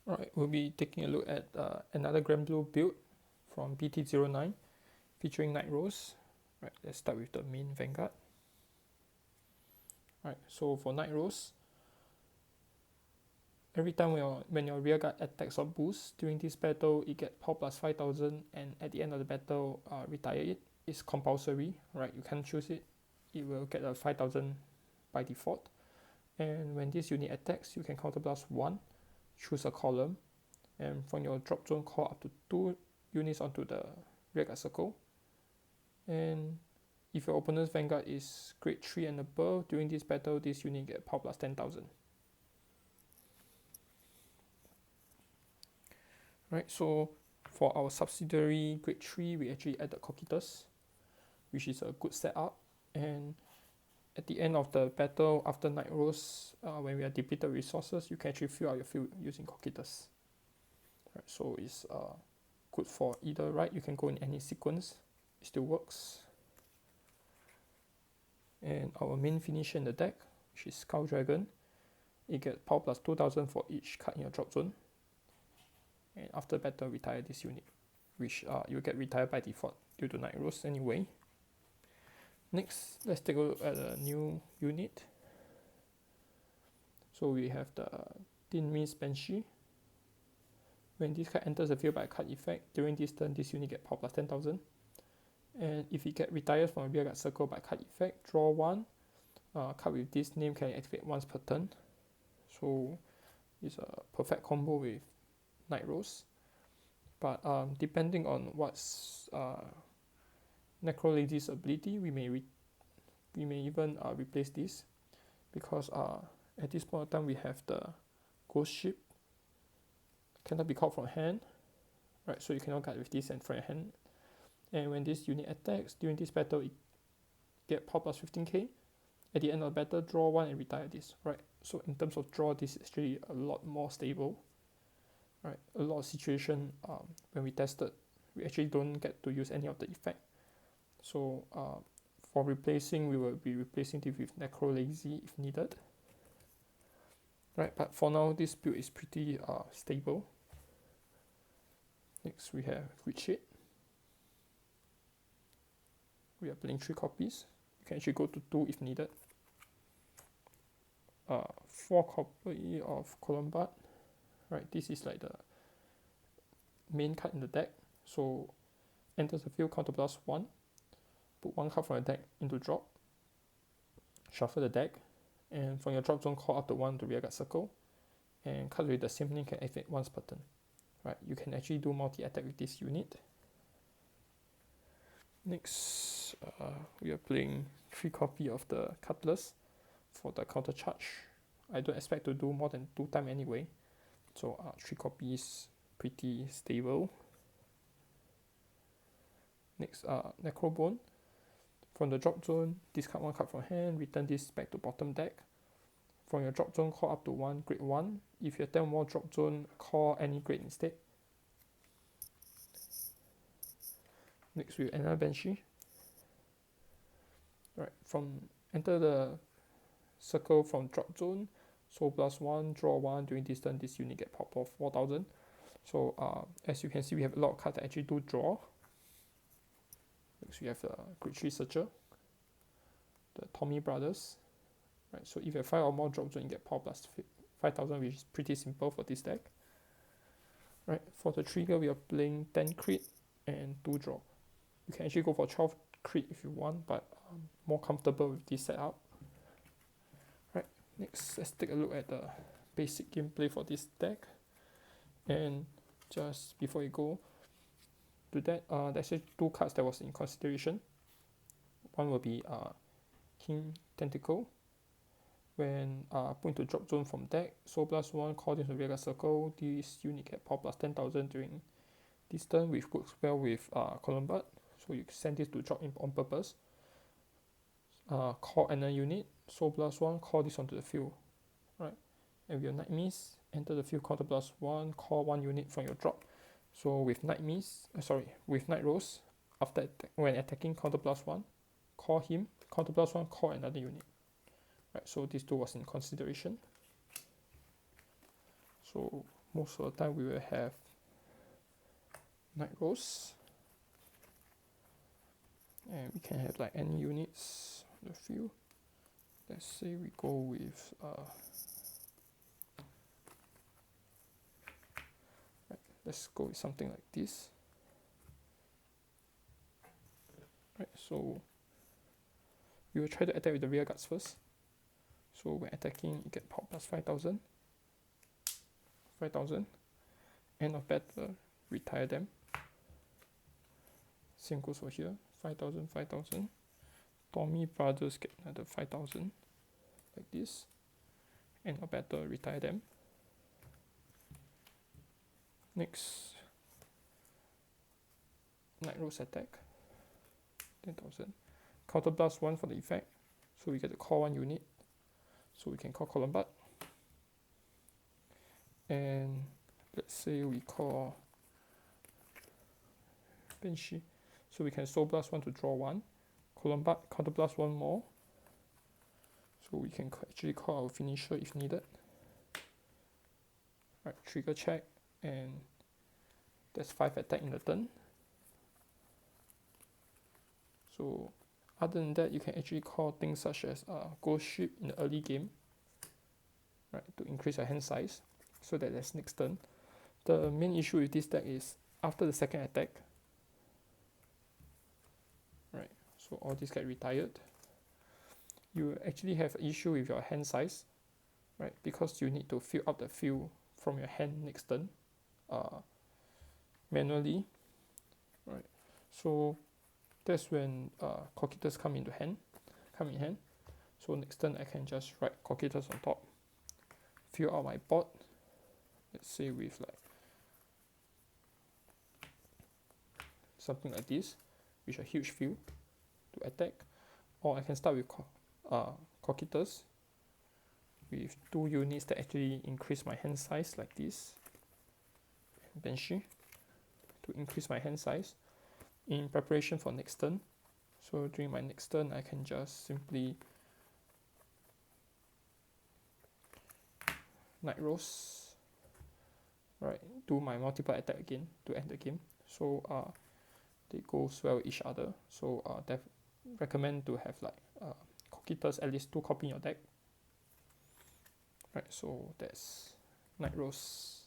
Alright, we'll be taking a look at another Granblue build from BT09 featuring Nightrose. Right, let's start with the main Vanguard. Alright, so for Nightrose, every time when your rearguard attacks or boosts during this battle, it gets power plus 5000, and at the end of the battle, retire it. It's compulsory, right? You can't choose it. It will get a 5000 by default. And when this unit attacks, you can counterblast 1, choose a column, and from your drop zone call up to 2 units onto the rearguard circle. And if your opponent's Vanguard is grade 3 and above, during this battle, this unit get power plus 10,000. Right, so for our subsidiary grade 3, we actually added Cocytus, which is a good setup. And at the end of the battle, after Nightrose, when we are depleted resources, you can actually fill out your field using Cocytus. Right, so it's good for either, right? You can go in any sequence, it still works. And our main finisher in the deck, which is Skull Dragon, it gets power plus 2000 for each card in your drop zone. And after battle, retire this unit, which you get retired by default due to Nightrose anyway. Next, let's take a look at a new unit. So we have the Din Mist Banshee. When this card enters the field by a card effect, during this turn, this unit gets power plus 10,000. And if it gets retired from a rearguard circle by card effect, draw 1. Card with this name can activate once per turn. So it's a perfect combo with Nightrose. But depending on what's Necrolady's ability, we may even replace this, because at this point of time we have the Ghost Ship, cannot be called from hand, right? So you cannot guard with this and from your hand. And when this unit attacks during this battle, it get power plus 15k. At the end of the battle, draw 1 and retire this, right? So in terms of draw, this is actually a lot more stable, right? A lot of situation when we tested, we actually don't get to use any of the effect. So for replacing, we will be replacing it with Necrolady if needed. Right, but for now, this build is pretty stable. Next, we have Witch. We are playing 3 copies. You can actually go to 2 if needed. 4 copy of Columbard. Right, this is like the main card in the deck. So enters the field, counterblast 1. Put 1 card from your deck into drop. Shuffle the deck. And from your drop zone, call up to 1 to rearguard circle. And cards with the same name can activate once per turn. Right, you can actually do multi-attack with this unit. Next, we are playing 3 copy of the Cutlass for the counter charge. I don't expect to do more than 2 times anyway. So 3 copies, pretty stable. Next, Necrobone. From the drop zone, discard 1 card from hand, return this back to bottom deck. From your drop zone, call up to 1, grade 1. If you attempt more drop zone, call any grade instead. Next, we have another Banshee. Right, from enter the circle from drop zone, so plus 1, draw 1. During this turn, this unit get pop of 4000. So as you can see, we have a lot of cards that actually do draw. Next, we have the grade 3 Searcher, the Tommy Brothers. Right, so if you have 5 or more drop zone, you get power plus 5000, which is pretty simple for this deck. Right, for the trigger, we are playing 10 crit and 2 draw. You can actually go for 12 crit if you want, but more comfortable with this setup. Right, next, let's take a look at the basic gameplay for this deck. And just before you go to that, there's actually 2 cards that was in consideration. One will be King Tentacle. When put into drop zone from deck, so plus 1, call into rearguard circle. This unit get power plus 10,000 during this turn, which works well with Columbard. So you send this to drop in on purpose. Call another unit, so plus 1, call this onto the field. Right, and with your Night Mist, enter the field, counter plus 1, call 1 unit from your drop. So with with Nightrose, after when attacking, counter plus 1, call him, counter plus 1, call another unit. Right, so these 2 was in consideration. So most of the time we will have Nightrose, and we can have like any units on the field. Let's say we go with right, let's go with something like this. Right, so we will try to attack with the rear guards first. So when attacking, you get power plus 5,000. 5,000. End of battle, retire them. Same goes for here. 5,000, 5,000. Tommy Brothers get another 5,000. Like this. End of battle, retire them. Next, Nightrose attack. 10,000. Counter blast 1 for the effect. So we get to call 1 unit. So we can call Columbine. And let's say we call Banshee. So we can Soul Blast 1 to draw 1. Columbine, Counter Blast 1 more. So we can actually call our finisher if needed. Right, trigger check. And that's 5 attack in the turn. So other than that, you can actually call things such as Ghost Ship in the early game, right, to increase your hand size, so that that's next turn. The main issue with this deck is after the second attack, right, so all these get retired, you actually have an issue with your hand size, right, because you need to fill up the field from your hand next turn manually, right. So that's when Cocytus come in hand. So next turn I can just write Cocytus on top, fill out my board, let's say with like something like this, with a huge field to attack. Or I can start with Cocytus with 2 units that actually increase my hand size like this, and Banshee to increase my hand size in preparation for next turn. So during my next turn, I can just simply Nightrose, right, do my multiple attack again to end the game. So they go well with each other. So recommend to have like Cocytus at least 2 copy in your deck. Right, so that's Nightrose.